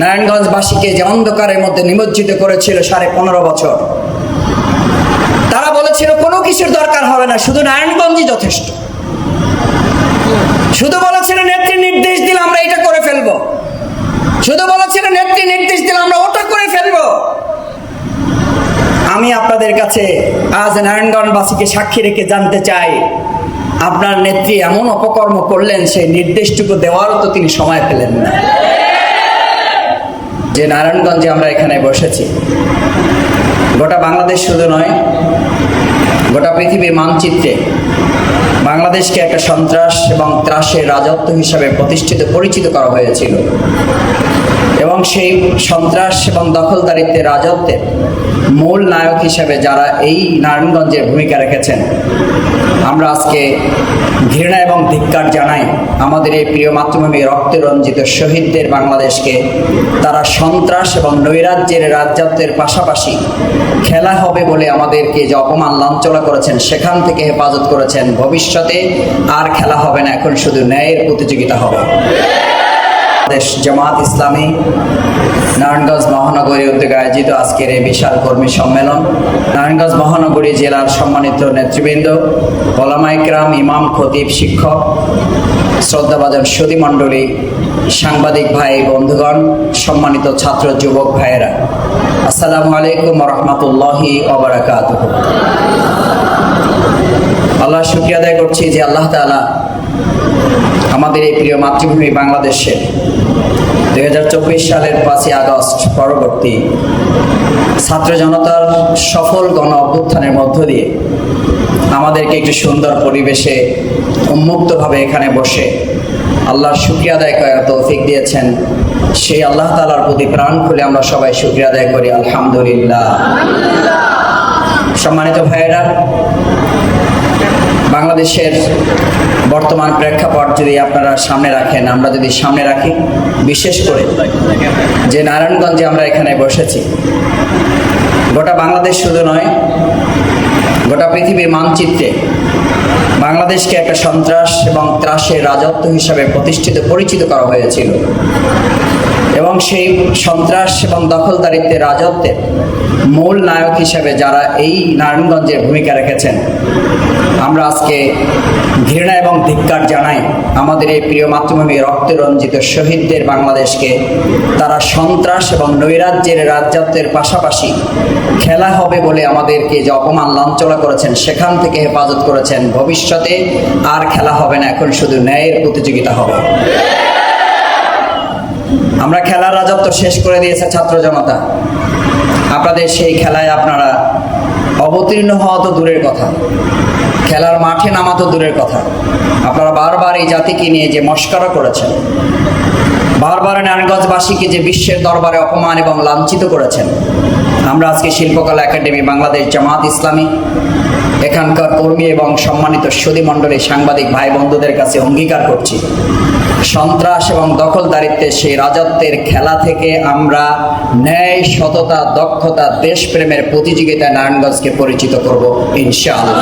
নারায়ণগঞ্জবাসীকে যে অন্ধকারের মধ্যে নিমজ্জিত করেছিল 15.5 বছর। তারা বলেছিল কোনো কিছুর দরকার হবে না, শুধু নারায়ণগঞ্জই যথেষ্ট। শুধু বলেছিল নেত্রী নির্দেশ দিলে আমরা এটা করে ফেলবো, শুধু বলেছিল নেত্রী নির্দেশ দিলে আমরা ওটা করে ফেলবো। আমি আপনাদের কাছে আজ নারায়ণগঞ্জবাসীকে সাক্ষী রেখে জানতে চাই, আপনার নেত্রী এমন অপকর্ম করলেন, সেই নির্দেশটুকু দেওয়ারও তো তিনি সময় পেলেন না। যে নারায়ণগঞ্জে আমরা এখানে বসেছি, গোটা বাংলাদেশ শুধু নয়, গোটা পৃথিবীর মানচিত্রে বাংলাদেশকে একটা সন্ত্রাস এবং ত্রাসের রাজত্ব হিসাবে পরিচিত করা হয়েছিল, এবং সেই সন্ত্রাস এবং দখলদারিত্বের রাজত্বের মূল নায়ক হিসাবে যারা এই নারায়ণগঞ্জের ভূমিকা রেখেছেন, আমরা আজকে ঘৃণা এবং ধিক্কার জানাই আমাদের এই প্রিয় মাতৃভূমি রক্তে রঞ্জিত শহীদদের বাংলাদেশকে। তারা সন্ত্রাস এবং নৈরাজ্যের রাজত্বের পাশাপাশি খেলা হবে বলে আমাদেরকে যে অপমান লাঞ্ছনা করেছেন, সেখান থেকে হেফাজত করেছেন। ভবিষ্যতে আর খেলা হবে না, এখন শুধু ন্যায়ের প্রতিযোগিতা হবে। জামাত ইসলামী নারায়ণগঞ্জ মহানগরী উদ্যোগে আয়োজিত আজকের এই বিশাল কর্মী সম্মেলন, নারায়ণগঞ্জ মহানগরী জেলার সম্মানিত নেতৃবৃন্দ, ওলামা ইকরাম, ইমাম, খতিব, শিক্ষক, শ্রদ্ধাভাজন সুধী মণ্ডলী, সাংবাদিক ভাই বন্ধুগণ, সম্মানিত ছাত্র যুবক ভাইয়েরা, আসসালামু আলাইকুম ওয়া রাহমাতুল্লাহি ওয়া বারাকাতুহু। আল্লাহ শুকরিয়া আদায় করছি যে আল্লাহ তাআলা আমাদের এই প্রিয় মাতৃভূমি বাংলাদেশে 2024 সালের 5ই আগস্ট পরবর্তী ছাত্র জনতার সফল গণ অভ্যুত্থানের মধ্য দিয়ে আমাদেরকে একটি সুন্দর পরিবেশে উন্মুক্তভাবে এখানে বসে আল্লাহর শুকরিয়া আদায় করার তৌফিক দিয়েছেন। সেই আল্লাহ তাআলার প্রতি প্রাণ খুলে আমরা সবাই শুকরিয়া আদায় করি, আলহামদুলিল্লাহ। সম্মানিত ভাইয়েরা, বাংলাদেশের বর্তমান প্রেক্ষাপট যদি আপনারা সামনে রাখেন, আমরা যদি সামনে রাখি, বিশেষ করে যে নারায়ণগঞ্জে আমরা এখানে বসেছি, গোটা বাংলাদেশ শুধু নয়, গোটা পৃথিবীর মানচিত্রে বাংলাদেশকে একটা সন্ত্রাস এবং ত্রাসের রাজত্ব হিসাবে পরিচিত করা হয়েছিল, এবং সেই সন্ত্রাস এবং দখলদারিত্বের রাজত্বের মূল নায়ক হিসাবে যারা এই নারায়ণগঞ্জের ভূমিকা রেখেছেন, আমরা আজকে ঘৃণা এবং ধিক্কার জানাই আমাদের এই প্রিয় মাতৃভূমি রক্তে রঞ্জিত শহীদদের বাংলাদেশকে। তারা সন্ত্রাস এবং নৈরাজ্যের রাজত্বের পাশাপাশি খেলা হবে বলে আমাদেরকে যে অপমান লাঞ্ছনা করেছেন, সেখান থেকে হেফাজত করেছেন। ভবিষ্যতে আর খেলা হবে না, এখন শুধু ন্যায়ের প্রতিযোগিতা হবে। আমরা খেলার রাজত্ব শেষ করে দিয়েছে ছাত্র জনতা। আপনাদের সেই খেলায় আপনারা অবতীর্ণ হওয়া তো দূরের কথা, খেলার মাঠে নামা তো দূরের কথা, আপনারা বারবার এই জাতিকে নিয়ে যে মস্করা করেছেন, বারবার নারায়ণগঞ্জবাসীকে যে বিশ্বের দরবারে অপমান এবং লাঞ্ছিত করেছেন। আমরা আজকে শিল্পকলা একাডেমি, বাংলাদেশ জামাত ইসলামী, এখানকার কর্মী এবং সম্মানিত সুধী মণ্ডলী, সাংবাদিক ভাই বন্ধুদের কাছে অঙ্গীকার করছি, সন্ত্রাস এবং দখলদারিত্বের সেই রাজত্বের খেলা থেকে আমরা ন্যায়, সততা, দক্ষতা, দেশপ্রেমের প্রতিযোগিতায় নারায়ণগঞ্জকে পরিচিত করব ইনশাআল্লাহ।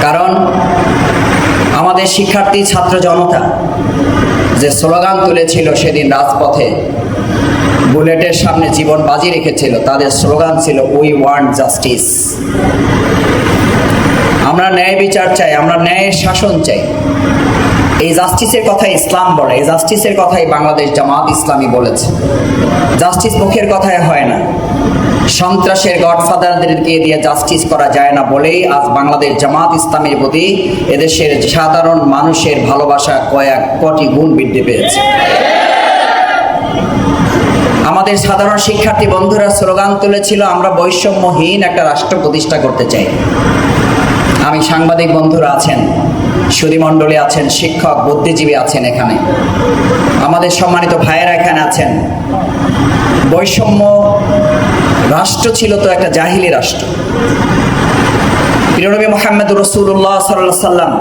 কারণ আমাদের শিক্ষার্থী ছাত্র জনতা যে স্লোগান তুলেছিল সেদিন রাজপথে, বুলেটের সামনে জীবন বাজি রেখেছিল, তাদের স্লোগান ছিল উই ওয়ান্ট জাস্টিস। আমরা ন্যায় বিচার চাই, আমরা ন্যায়ের শাসন চাই। এই জাস্টিসের কথাই ইসলাম বলে, এই জাস্টিসের কথাই বাংলাদেশ জামাত ইসলামী বলেছে। জাস্টিস মুখের কথায় হয় না, সন্ত্রাসের গডফাদারদেরকে দিয়ে জাস্টিস করা যায় না বলেই আজ বাংলাদেশ জামাত ইসলামের প্রতি এদেশের সাধারণ মানুষের ভালোবাসা কয়েক কোটি গুণ বৃদ্ধি পেয়েছে। আমাদের সাধারণ শিক্ষার্থী বন্ধুরা স্লোগান তুলেছিল, আমরা বৈষম্যহীন একটা রাষ্ট্র প্রতিষ্ঠা করতে চাই। আমি সাংবাদিক বন্ধুরা আছেন, সুধী মণ্ডলী আছেন, শিক্ষক, বুদ্ধিজীবী আছেন, এখানে আমাদের সম্মানিত ভাইয়েরা এখানে আছেন। বৈষম্য রাষ্ট্র ছিল তো একটা জাহিলি রাষ্ট্র। প্রিয় নবী মুহাম্মদ রাসূলুল্লাহ সাল্লাল্লাহু আলাইহি সাল্লাম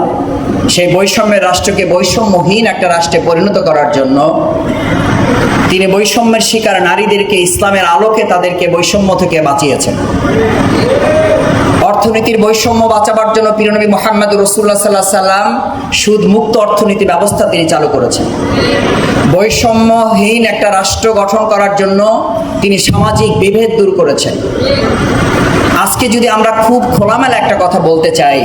সেই বৈষম্যের রাষ্ট্রকে বৈষম্যহীন একটা রাষ্ট্রে পরিণত করার জন্য তিনি বৈষম্যের শিকার নারীদেরকে ইসলামের আলোকে তাদেরকে বৈষম্য থেকে বাঁচিয়েছেন। অর্থনীতির বৈষম্য বাঁচাবার জন্য প্রিয় নবী মুহাম্মদ রাসূলুল্লাহ সাল্লাল্লাহু আলাইহি সাল্লাম সুদ মুক্ত অর্থনীতি ব্যবস্থা তিনি চালু করেছেন। বৈষম্যহীন একটা রাষ্ট্র গঠন করার জন্য তিনি সামাজিক বিভেদ দূর করেছেন। আজকে যদি আমরা খুব খোলামেলা একটা কথা বলতে চাই,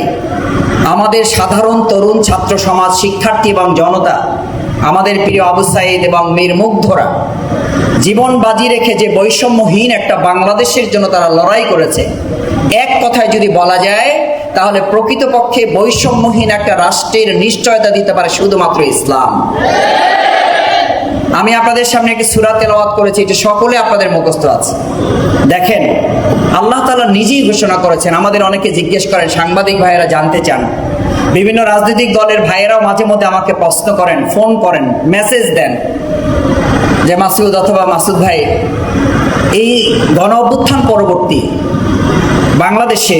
আমাদের সাধারণ তরুণ ছাত্র সমাজ, শিক্ষার্থী এবং জনতা, আমাদের প্রিয় আবু সাঈদ এবং মীর মুগ্ধরা জীবন বাজি রেখে যে বৈষম্যহীন একটা বাংলাদেশের জন্য তারা লড়াই করেছে, এক কথায় যদি বলা যায় তাহলে প্রকৃতপক্ষে বৈষম্যহীন একটা রাষ্ট্রের নিশ্চয়তা দিতে পারে শুধুমাত্র ইসলাম। আমি আপনাদের সামনে একটি সূরা তেলাওয়াত করেছি, এটা সকলে আপনাদের মুখস্থ আছে। দেখেন, আল্লাহ তাআলা নিজেই ঘোষণা করেছেন। আমাদের অনেকে জিজ্ঞেস করেন, সাংবাদিক ভাইয়েরা জানতে চান, বিভিন্ন রাজনৈতিক দলের ভাইয়েরাও মাঝে মধ্যে আমাকে প্রশ্ন করেন, ফোন করেন, মেসেজ দেন যে মাসুদ অথবা মাসুদ ভাই, এই গণ অভ্যুত্থান পরবর্তী বাংলাদেশে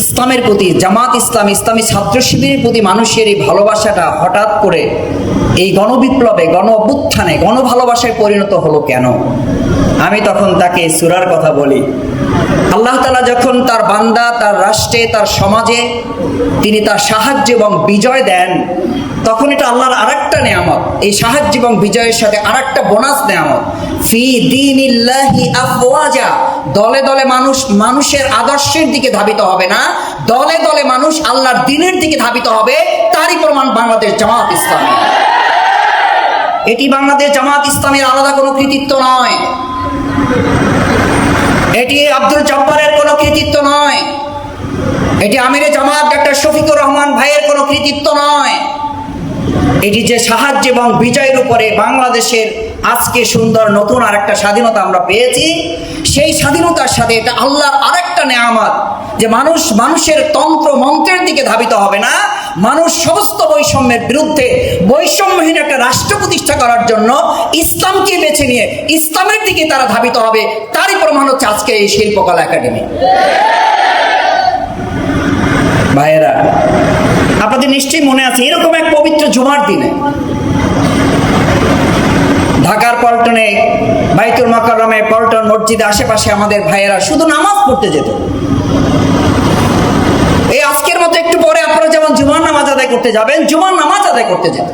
ইসলামের প্রতি, জামাত ইসলাম, ইসলামী ছাত্র শিবিরের প্রতি মানুষের এই ভালোবাসাটা হঠাৎ করে এই গণবিপ্লবে, গণ অভ্যুত্থানে, গণভালোবাসায় পরিণত হলো কেন? আমি তখন তাকে সূরার কথা বলি। আল্লাহ তাআলা যখন তার বান্দা, তার রাষ্ট্রে, তার সমাজে তিনি তার সাহায্য এবং বিজয় দেন, তখন এটা আল্লাহর আরেকটা নেয়ামত। এই সাহায্য এবং বিজয়ের সাথে আরেকটা বোনাস নেয়ামত, ফি দীনিল্লাহি আফওয়াজা। দলে দলে মানুষ মানুষের আদর্শের দিকে ধাবিত হবে না, দলে দলে মানুষ আল্লাহর দ্বীনের দিকে ধাবিত হবে। তারই প্রমাণ বাংলাদেশ জামাত ইসলামী। এটি বাংলাদেশ জামাত ইসলামীর আলাদা কোনো কৃতিত্ব নয়, এটি আব্দুল জব্বারের কোনো কৃতিত্ব নয়, এটি আমিরে জামাত ডক্টর শফিকুর রহমান ভাইয়ের কোনো কৃতিত্ব নয়। এটি যে সাহায্য এবং বিজয়ের উপরে বাংলাদেশের আজকে সুন্দর নতুন আরেকটা স্বাধীনতা আমরা পেয়েছি, সেই স্বাধীনতার সাথে এটা আল্লাহর আরেকটা নেয়ামত যে মানুষ মানুষের তন্ত্র মন্ত্রের দিকে ধাবিত হবে না, মানুষ সমস্ত বৈষম্যের বিরুদ্ধে বৈষম্যহীন একটা রাষ্ট্র প্রতিষ্ঠা করার জন্য ইসলামকে বেছে নিয়ে ইসলামের দিকে তারা ধাবিত হবে। তারই প্রমাণ হচ্ছে আজকে এই শিল্পকলা একাডেমি। ভাইয়েরা, আপনাদের নিশ্চয়ই মনে আছে, এরকম এক পবিত্র জুমার দিনে ঢাকার পল্টনে, বাইতুল মোকাররমে, পল্টন মসজিদে আশেপাশে আমাদের ভাইয়েরা শুধু নামাজ পড়তে যেত। এই আজকের মতো একটু পরে আপনারা যেমন জুমার নামাজ আদায় করতে যাবেন, জুমার নামাজ আদায় করতে যেত।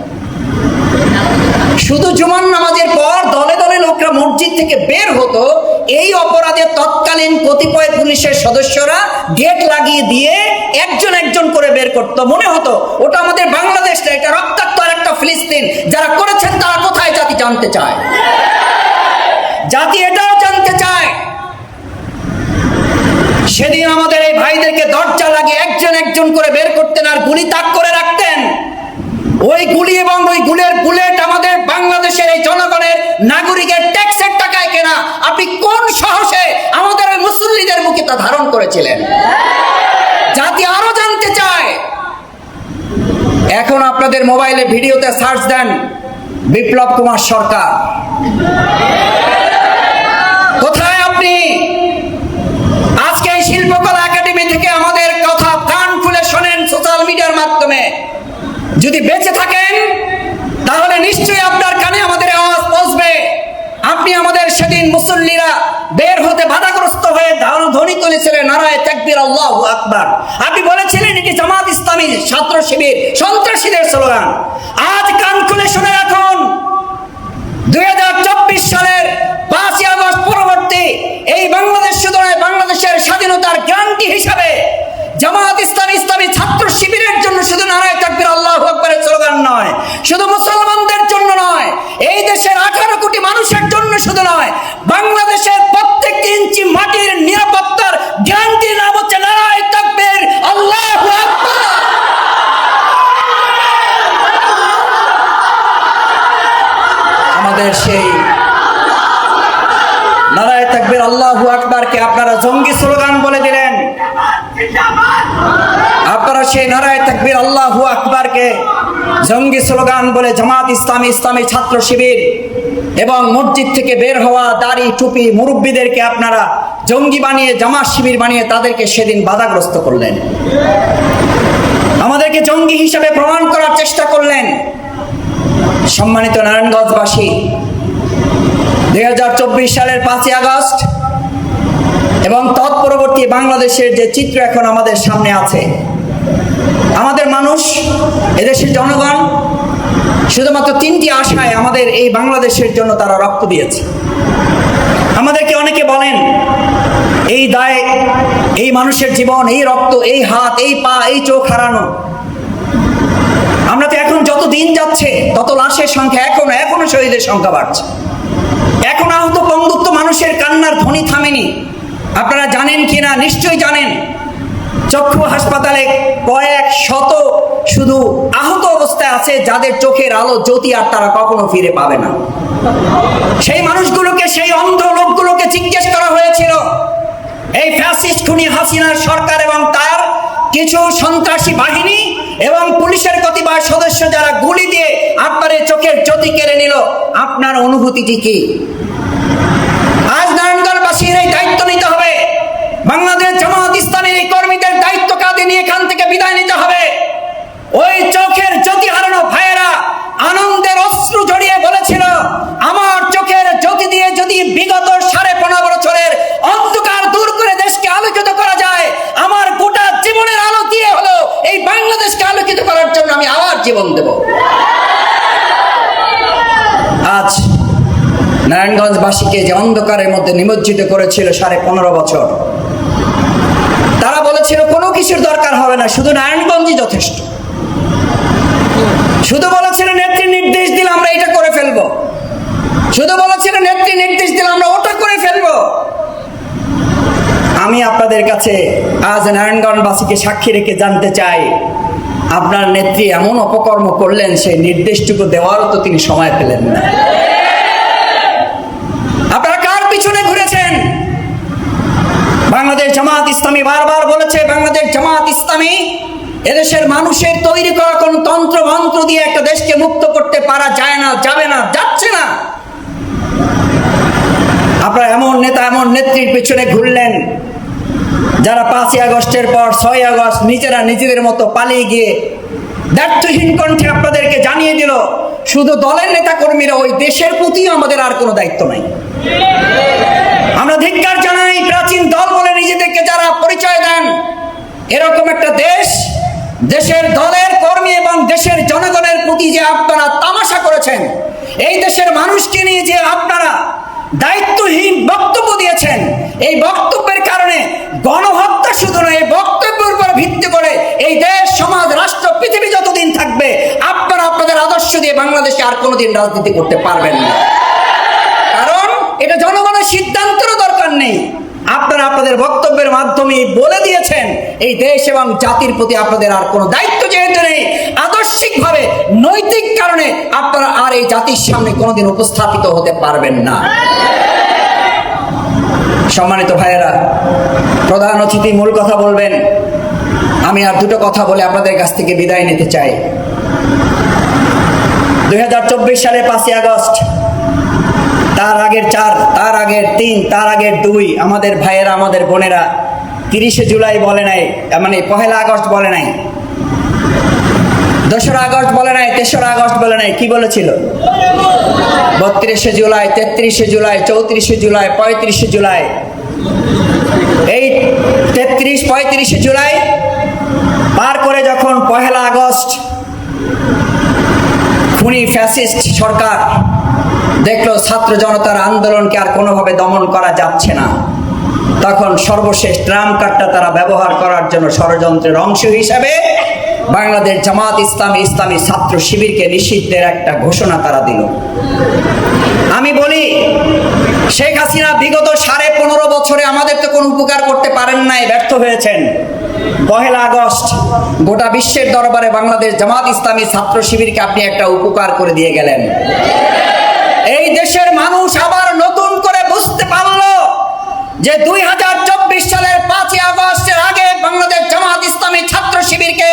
শুধু জুমার নামাজের পর দলে দলে লোকরা মসজিদ থেকে বের হতো। এই অপরাধে তৎকালীন কতিপয় পুলিশের সদস্যরা গেট লাগিয়ে দিয়ে একজন একজন করে বের করতো। মনে হতো ওটা আমাদের বাংলাদেশ না, এটা রক্তাক্ত আর একটা ফিলিস্তিন। যারা করেছেন তারা কোথায়, জাতি জানতে চায়, জাতি এটাও জানতে চায়। সেদিন আমাদের এই ভাইদেরকে দরজা লাগিয়ে একজন একজন করে বের করতেন আর গুলি তাক করে রাখতেন। ওই গুলি এবং ওই গুলের বুলেট আমাদের বাংলাদেশের এই জনগণের নাগরিকের ট্যাক্সের টাকায় কেনা। আপনি কোন সাহসে আমাদের ওই মুসল্লিদের মুখে তা ধারণ করেছিলেন? জাতি আরো জানতে চায়। এখন আপনাদের মোবাইলে ভিডিওতে সার্চ দেন, বিপ্লব কুমার সরকার কোথায়? আপনি আজকে এই শিল্পকলা একাডেমি থেকে আমাদের কথা কান খুলে শোনেন সোশ্যাল মিডিয়ার মাধ্যমে। যদি বেঁচে থাকেন তাহলে নিশ্চয়ই আপনার কানে আমাদের আওয়াজ পৌঁছবে। আপনি আমাদের সেদিন মুসল্লিরা বের হতে বাধাগ্রস্ত হয়ে ধ্বনি তুলেছিলেন নারায়ে তাকবীর, আল্লাহু আকবার। আপনি বলেছিলেন এটি জামাত ইসলামী ছাত্র শিবির সন্ত্রাসীদের স্লোগান। আজ কান খুলে শুনে রাখুন, 2024 সালের 5ই আগস্ট পরবর্তী এই বাংলাদেশ শুধু নয়, বাংলাদেশের স্বাধীনতার গ্যারান্টি হিসাবে জামাত ইসলামী ইসলামী ছাত্র শিবিরের জন্য শুধু নারায়ে তাকবীর, আল্লাহু আকবারের স্লোগান নয়, শুধু মুসলমানদের জন্য নয়, এই দেশের 18 কোটি মানুষের জন্য শুধু নয়, বাংলাদেশের প্রত্যেক ইঞ্চি মাটির নিরাপত্তার গ্যারান্টি নাম হচ্ছে নারায়ে তাকবীর, আল্লাহু আকবার। আমাদের সেই নারায়ে তাকবীর, আল্লাহু আকবারকে আপনারা জঙ্গি স্লোগান বলে দিলেন। আপনারা সেই নারায়ে তাকবীর, আল্লাহু আকবারকে জঙ্গি স্লোগান বলে জামাত ইসলামী ইসলামী ছাত্র শিবির এবং মসজিদ থেকে বের হওয়া দাড়ি টুপি মুরব্বীদেরকে আপনারা জঙ্গি বানিয়ে, জামাত শিবির বানিয়ে তাদেরকে সেদিন বাধাগ্রস্ত করলেন। আমাদেরকে জঙ্গি হিসেবে প্রমাণ করার চেষ্টা করলেন। সম্মানিত নারায়ণগঞ্জবাসী, 2024 সালের 5ই আগস্ট এবং তৎপরবর্তী বাংলাদেশের যে চিত্র এখন আমাদের সামনে আছে, আমাদের মানুষ, এদেশের জনগণ শুধুমাত্র 3টি আশায় আমাদের এই বাংলাদেশের জন্য তারা রক্ত দিয়েছে। আমাদেরকে অনেকে বলেন এই দায়, এই মানুষের জীবন, এই রক্ত, এই হাত, এই পা, এই চোখ হারানো। আমরা তো এখন যত দিন যাচ্ছে তত লাশের সংখ্যা, এখনো শহীদের সংখ্যা বাড়ছে। এখন আহত পঙ্গুত্ব মানুষের কান্নার ধ্বনি থামেনি। আপনারা জানেন কিনা, নিশ্চয়ই জানেন, চক্ষু হাসপাতালে কয়েক শত শুধু আহত অবস্থায় আছে, যাদের চোখের আলো জ্যোতি আর তারা কখনো ফিরে পাবে না। সেই মানুষগুলোকে, সেই অন্ধ লোকগুলোকে জিজ্ঞেস করা হয়েছিল, এই ফ্যাসিস্ট খুনি হাসিনার সরকার এবং তার কিছু সন্ত্রাসী বাহিনী এবং পুলিশের কতিপয় সদস্য যারা গুলি দিয়ে আপনার চোখের জ্যোতি কেড়ে নিল, আপনার অনুভূতিটি কি? আজ নারায়ণগঞ্জবাসীর এই দায়িত্ব নিতে হবে। বাংলাদেশ জামাত ইসলামীর এই কর্মীদের দায়িত্ব কাঁধে নিয়ে এখান থেকে বিদায় নিতে হবে। ওই চোখের জ্যোতি হারানো ভাইয়েরা আনন্দের অশ্রু জড়িয়ে বলেছিল, আমার চোখের জ্যোতি দিয়ে যদি বিগত 15.5 বছরের অন্ধকার দূর করে দেশকে আলোকিত করা যায়, আমার গোটা জীবনের আলো দিয়ে হলো এই বাংলাদেশকে আলোকিত করার জন্য আমি আবার জীবন দেব। আজ নারায়ণগঞ্জবাসীকে যে অন্ধকারের মধ্যে নিমজ্জিত করেছিল 15.5 বছর, তারা বলেছিল কোনো কিছুর দরকার হবে না, শুধু নারায়ণগঞ্জই যথেষ্ট। শুধু বলেছিল নেত্রী নির্দেশ দিলে আমরা এটা করে ফেলবো, শুধু বলেছিল নেত্রী নির্দেশ দিলে আমরা ওটা করে ফেলবো। আমি আপনাদের কাছে আজ নারায়ণগঞ্জবাসীকে সাক্ষী রেখে জানতে চাই, আপনার নেত্রী এমন অপকর্ম করলেন, সেই নির্দেশটুকু দেওয়ারও তো তিনি সময় পেলেন না। আপনারা কার পিছনে ঘুরেছেন? বাংলাদেশ জামাত ইসলামী বারবার বলেছে, বাংলাদেশ জামাত ইসলামী এদেশের মানুষের তৈরি করা কোন তন্ত্র মন্ত্র দিয়ে একটা দেশকে মুক্ত করতে পারা যায় না, যাবে না, যাচ্ছে না। আপনারা এমন নেতা, এমন নেত্রীর পিছনে ঘুরলেন যারা 5ই আগস্টের পর 6ই আগস্ট নিজেরা নিজেদের মতো পালিয়ে গিয়ে দায়িত্বহীন কণ্ঠে আপনাদেরকে জানিয়ে দিল, শুধু দলের নেতা কর্মীরা, ওই দেশের প্রতি আমাদের আর কোনো দায়িত্ব নাই। আমরা ধিক্কার জানাই, প্রাচীন দল বলে নিজেদেরকে যারা পরিচয় দেন, এরকম একটা দেশের দলের কর্মী এবং দেশের জনগণের প্রতি যে আপনারা তামাশা করেছেন, এই দেশের মানুষকে নিয়ে যে আপনারা দায়িত্বহীন বক্তব্য দিয়েছেন, এই বক্তব্যের কারণে গণহত্যা শুধু নয়, এই বক্তব্যের উপর ভিত্তি করে এই দেশ, সমাজ, রাষ্ট্র, পৃথিবী যতদিন থাকবে আপনারা আপনাদের আদর্শ দিয়ে বাংলাদেশে আর কোনোদিন রাজনীতি করতে পারবেন না। কারণ এটা জনগণের সিদ্ধান্তেরও দরকার নেই। আপনারা আপনাদের বক্তব্যের মাধ্যমে বলে দিয়েছেন এই দেশ এবং জাতির প্রতি আপনাদের আর কোনো দায়িত্ব যেহেতু নেই, আদর্শিকভাবে নৈতিক কারণে আপনারা আর এই জাতির সামনে কোনোদিন উপস্থাপিত হতে পারবেন না। সম্মানিত ভাইয়েরা, প্রধান অতিথি মূল কথা বলবেন, আমি আর দুটো কথা বলে আপনাদের কাছ থেকে বিদায় নিতে চাই। 2024 সালে 5ই আগস্ট, তার আগের 4, তার আগের 3, তার আগের 2 আমাদের ভাইয়েরা, আমাদের বোনেরা 30শে জুলাই বলে নাই, মানে 1লা আগস্ট বলে নাই, 2রা আগস্ট বলে নাই, 3রা আগস্ট বলে নাই, কি বলেছিল? 32শে জুলাই, 33শে জুলাই, 34শে জুলাই, 35শে জুলাই। এই 33-35শে জুলাই পার করে যখন 1লা আগস্ট খুনি ফ্যাসিস্ট সরকার দেখলো ছাত্র জনতার আন্দোলনকে আর কোনোভাবে দমন করা যাচ্ছে না, তখন সর্বশেষ ট্রাম্প কার্ডটা তারা ব্যবহার করার জন্য ষড়যন্ত্রের অংশ হিসাবে বাংলাদেশ জামাত ইসলামী, ইসলামী ছাত্র শিবিরকে নিষিদ্ধের একটা ঘোষণা তারা দিল। আমি বলি, শেখ হাসিনা বিগত 15.5 বছরে আমাদের তো কোনো উপকার করতে পারেন নাই, ব্যর্থ হয়েছেন। 1লা আগস্ট গোটা বিশ্বের দরবারে বাংলাদেশ জামাত ইসলামী ছাত্র শিবিরকে আপনি একটা উপকার করে দিয়ে গেলেন। এই দেশের মানুষ আবার নতুন করে বুঝতে পারলো যে 2024 সালের 5ই আগস্টের আগে বাংলাদেশ জামাত ইসলামী ছাত্র শিবিরকে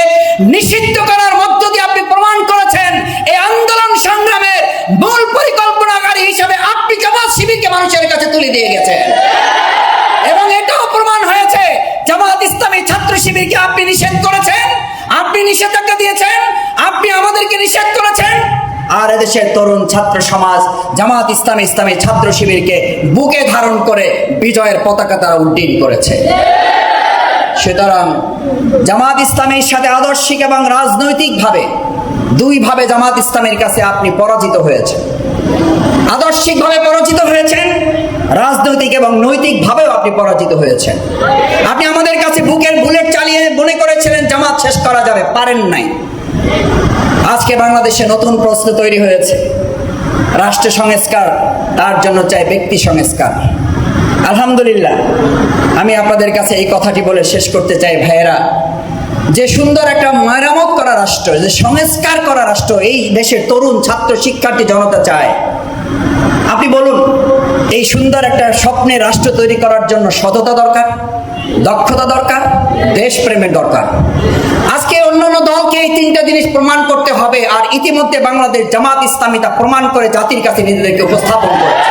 নিষিদ্ধ করার মধ্য দিয়ে আপনি প্রমাণ করেছেন এই আন্দোলন সংগ্রামের মূল পরিকল্পনাকারী হিসেবে আপনি জামাত শিবিরকে মানুষের কাছে তুলে দিয়ে গেছেন। এবং এটাও প্রমাণ হয়েছে জামাত ইসলামী ছাত্র শিবিরকে আপনি নিষেধ করেছেন, আপনি নিষেধাজ্ঞা দিয়েছেন, আপনি আমাদেরকে নিষেধ করেছেন। আর এদেশের তরুণ ছাত্র সমাজ জামাত ইসলামী ইসলামী ছাত্র শিবিরকে বুকে ধারণ করে বিজয়ের পতাকা তারা উড্ডীন করেছে। সুতরাং জামাত ইসলামীর সাথে আদর্শিক এবং রাজনৈতিকভাবে দুইভাবে জামাত ইসলামীর কাছে আপনি পরাজিত হয়েছেন। আদর্শিকভাবে পরাজিত হয়েছেন, রাজনৈতিক এবং নৈতিকভাবেও আপনি পরাজিত হয়েছেন। আপনি আমাদের কাছে বুকের বুলেট চালিয়ে মনে করেছিলেন জামাত শেষ করা যাবে, পারেন নাই। আজকে বাংলাদেশে নতুন প্রশ্ন তৈরি হয়েছে, রাষ্ট্র সংস্কার, তার জন্য চাই ব্যক্তি সংস্কার। আলহামদুলিল্লাহ, আমি আপনাদের কাছে এই কথাটি বলে শেষ করতে চাই ভাইয়েরা, যে সুন্দর একটা মেরামত করা রাষ্ট্র, যে সংস্কার করা রাষ্ট্র এই দেশের তরুণ ছাত্র শিক্ষার্থী জনতা চায়। আপনি বলুন, এই সুন্দর একটা স্বপ্নের রাষ্ট্র তৈরি করার জন্য সততা দরকার, দক্ষতা দরকার, দেশপ্রেমের দরকার। আজকে অন্যান্য দলকে এই তিনটা জিনিস প্রমাণ করতে হবে, আর ইতিমধ্যে বাংলাদেশ জামাত ইসলামী তা প্রমাণ করে জাতির কাছে নিজেদেরকে উপস্থাপন করেছে।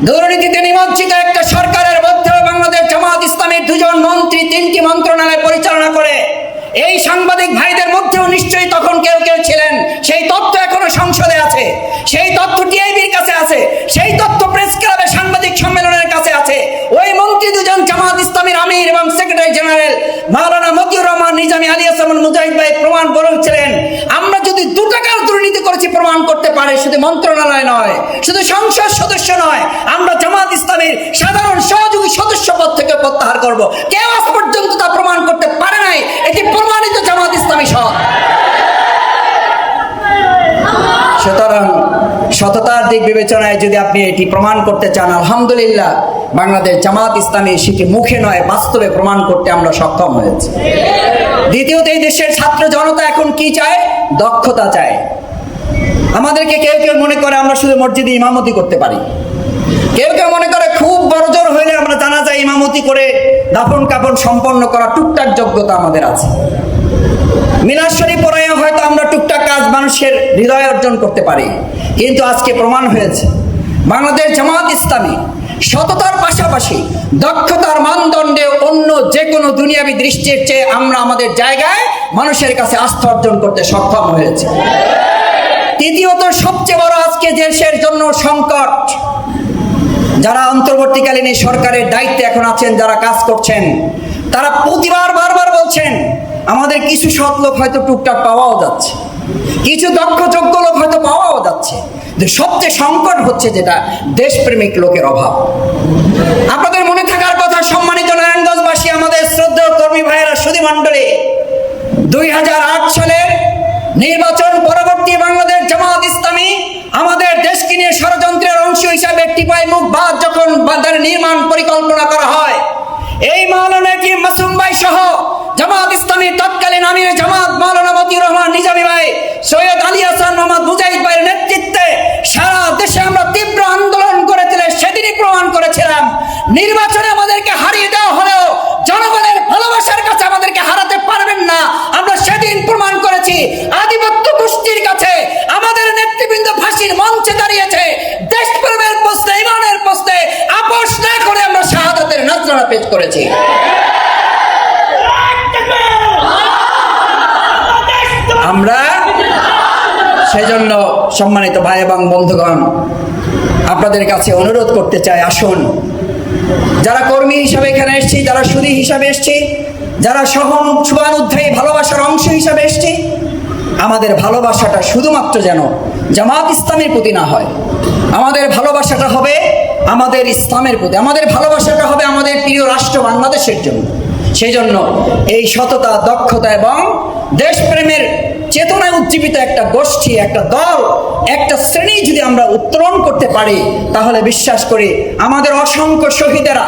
দুর্নীতিতে নিমজ্জিত একটা সরকারের মধ্যেও বাংলাদেশ জামাত ইসলামের 2 জন মন্ত্রী 3টি মন্ত্রণালয় পরিচালনা করে। এই সাংবাদিক ভাইদের মধ্যেও নিশ্চয়ই তখন কেউ কেউ ছিলেন, সেই তথ্য এখনো সংসদে আছে, সেই তথ্য টিআইবির কাছে আছে, সেই তথ্য প্রেস ক্লাবের সাংবাদিক সম্মেলনের কাছে আছে। ওই মন্ত্রী 2 জন জামাত ইসলামীর আমির এবং সেক্রেটারি জেনারেল মাওলানা মতিউর রহমান নিজামী আলী হাসান মুজাহিদ ভাই প্রমাণ বলেছিলেন, আমরা যদি 2 টাকার দুর্নীতি করেছি প্রমাণ করতে পারে, শুধু মন্ত্রণালয় নয়, শুধু সংসদ সদস্য নয়, আমরা জামাত ইসলামীর সাধারণ সহযোগী সদস্য পদ থেকে প্রত্যাহার করব। কেউ আজ পর্যন্ত তা প্রমাণ করতে পারে নাই। এটি প্রমাণিত জামাত ইসলামী সৎ। সুতরাং সততার দিক বিবেচনায় যদি আপনি এটি প্রমাণ করতে চান, আলহামদুলিল্লাহ, বাংলাদেশ জামাত ইসলামী সেটি মুখে নয় বাস্তবে প্রমাণ করতে আমরা সক্ষম হয়েছি। দ্বিতীয়ত, এই দেশের ছাত্র জনতা এখন কি চায়? দক্ষতা চায়। আমাদেরকে কেউ কেউ মনে করে আমরা শুধু মসজিদে ইমামতি করতে পারি, কেউ কেউ মনে করে খুব বড় জোর হইলে আমরা জানাজা ইমামতি করে দাফন কাফন সম্পন্ন করা টুকটাক যোগ্যতা আমাদের আছে। মিলাদ শরীফ পড়ায় হয়তো আমরা টুকটাক কাজ মানুষের হৃদয় অর্জন করতে পারি। কিন্তু আজকে প্রমাণ হয়েছে বাংলাদেশ জামাত ইসলামী সততার পাশাপাশি দক্ষতার মানদণ্ডে অন্য যে কোনো দুনিয়াবী দৃষ্টির চেয়ে আমরা আমাদের জায়গায় মানুষের কাছে আস্থা অর্জন করতে সক্ষম হয়েছে। তৃতীয়ত, সবচেয়ে বড় আজকে দেশের জন্য সংকট, যারা অন্তর্বর্তীকালীন এই সরকারের দায়িত্বে এখন আছেন, যারা কাজ করছেন, তারা প্রতিবার বারবার বলছেন আমাদের কিছু সৎ লোক হয়তো টুকটাক পাওয়াও যাচ্ছে, কিছু দক্ষ যোগ্য লোক হয়তো পাওয়াও যাচ্ছে, সবচেয়ে সংকট হচ্ছে যেটা দেশপ্রেমিক লোকের অভাব। আপনাদের মনে থাকার কথা, সম্মানিত নারায়ণগঞ্জবাসী, আমাদের শ্রদ্ধেয় কর্মী ভাইয়েরা, সুধী মণ্ডলী, 2008 সালের নির্বাচন পরবর্তী বাংলাদেশ জামাত ইসলামী আমাদের দেশকে নিয়ে ষড়যন্ত্রের অংশ হিসাবে টিপাই মুখ বাদ যখন তার নির্মাণ পরিকল্পনা করা হয়, এই মাওলানা কি মাসুম ভাই সহ জামাত ইসলামীর তৎকালীন আমির জামাত মাওলানা মতিউর রহমান নিজামী ভাই, সৈয়দ আলী হাসান মোহাম্মদ মুজাহিদ ভাইয়ের নেতৃত্বে সারা দেশে আমরা তীব্র আন্দোলন করেছিলাম। সেদিনই প্রমাণ করেছিলাম নির্বাচনে আমাদেরকে হারিয়ে দেওয়া হলেও জনগণের ভালোবাসার কাছে আমাদেরকে হারাতে পারবেন না। আমরা সেদিন প্রমাণ করেছি আধিপত্য গোষ্ঠীর কাছে আমাদের নেতৃবৃন্দ ফাঁসির মঞ্চে দাঁড়িয়েছে, দেশপ্রেমের প্রশ্নে, ইমানের প্রশ্নে আপোষ না করে আমরা শাহাদাতের নজরানা পেশ করেছি। আমরা সেজন্য সম্মানিত ভাই এবং বন্ধুগণ, আপনাদের কাছে অনুরোধ করতে চাই, আসুন, যারা কর্মী হিসাবে এখানে এসেছি, যারা সুধী হিসাবে এসেছি, যারা শুভানুধ্যায়ী ভালোবাসার অংশ হিসাবে এসেছি, আমাদের ভালোবাসাটা শুধুমাত্র যেন জামাত ইসলামের প্রতি না হয়, আমাদের ভালোবাসাটা হবে আমাদের ইসলামের প্রতি, আমাদের ভালোবাসাটা হবে আমাদের প্রিয় রাষ্ট্র বাংলাদেশের জন্য। সেই জন্য এই সততা, দক্ষতা এবং দেশপ্রেমের চেতনায় উজ্জীবিত একটা গোষ্ঠী, একটা দল, একটা শ্রেণী যদি আমরা উত্তোলন করতে পারি, তাহলে বিশ্বাস করি আমাদের অসংখ্য শহীদেরা,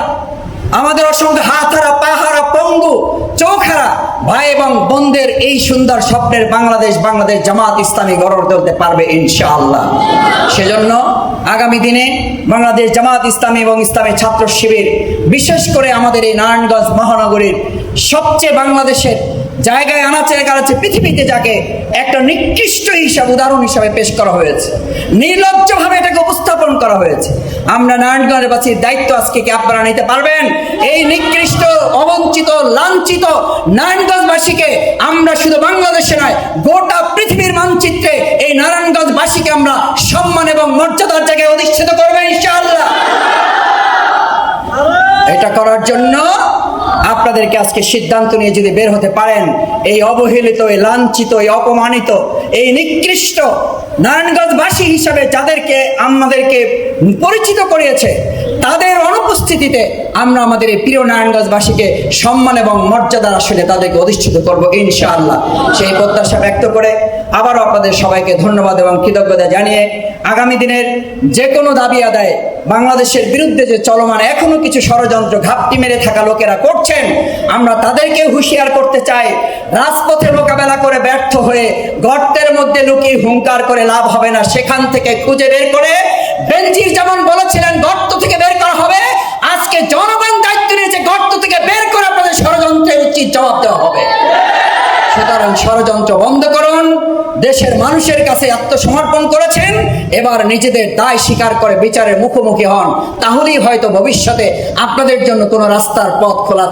আমাদের অসংখ্য হাতহারা, পাহারা, পঙ্গু, চোখহারা ভাই এবং বোনদের এই সুন্দর স্বপ্নের বাংলাদেশ জামাত ইসলামী গড়ে তুলতে পারবে ইনশাআল্লাহ। সেজন্য আগামী দিনে বাংলাদেশ জামাত ইসলামী এবং ইসলামী ছাত্র শিবির, বিশেষ করে আমাদের এই নারায়ণগঞ্জ মহানগরীর সবচেয়ে বাংলাদেশের জায়গায় আনাচে কানাচে পৃথিবীতে যাকে একটা নিকৃষ্ট হিসাব, উদাহরণ হিসাবে পেশ করা হয়েছে, নির্লজ্জভাবে এটাকে উপস্থাপন করা করা হয়েছে। আমরা নারায়ণগঞ্জবাসীর দায়িত্ব আজকে কি আপনারা নিতে পারবেন? এই নিকৃষ্ট, অবঞ্চিত, লাঞ্ছিত নারায়ণগঞ্জবাসীকে আমরা শুধু বাংলাদেশে নয়, গোটা পৃথিবীর মানচিত্রে এই নারায়ণগঞ্জবাসীকে আমরা সম্মান এবং মর্যাদার জায়গায় অধিষ্ঠিত করবো ইনশাআল্লাহ। এটা করার জন্য আপনাদেরকে আজকে সিদ্ধান্ত নিয়ে যদি বের হতে পারেন, এই অবহেলিত, এই লাঞ্ছিত, এই অপমানিত, এই নিকৃষ্ট নারায়ণগঞ্জবাসী হিসাবে যাদেরকে আমাদেরকে পরিচিত করিয়েছে, তাদের অনুপস্থিতিতে আমরা আমাদের এই প্রিয় নারায়ণগঞ্জবাসীকে সম্মান এবং মর্যাদার আসলে তাদেরকে অধিষ্ঠিত করব ইনশাআল্লাহ। সেই প্রত্যাশা ব্যক্ত করে আবারও আপনাদের সবাইকে ধন্যবাদ এবং কৃতজ্ঞতা জানিয়ে আগামী দিনের যে কোনো দাবি আদায় বাংলাদেশের বিরুদ্ধে যে চলমান এখনো কিছু ষড়যন্ত্র ঘাপটি মেরে থাকা লোকেরা করছেন, আমরা তাদেরকে হুঁশিয়ার করতে চাই, রাজপথে মোকাবেলা করে ব্যর্থ হয়ে গর্তের মধ্যে লুকিয়ে হুঙ্কার করে লাভ হবে না, সেখান থেকে খুঁজে বের করে বেনজির যেমন বলেছিলেন গর্ত থেকে বের করা হবে, আজকে জনগণ দায়িত্ব নিয়েছে গর্ত থেকে বের করে আপনাদের ষড়যন্ত্রের উচিত জবাব দেওয়া হবে। সুতরাং ষড়যন্ত্র বন্ধ করুন, দেশের মানুষের কাছে আত্মসমর্পণ করেছেন, এবার নিজেদের দায় স্বীকার করে বিচারের মুখোমুখি হন, তাহলেই হয়তো ভবিষ্যতে আপনাদের জন্য কোনো রাস্তার পথ খোলা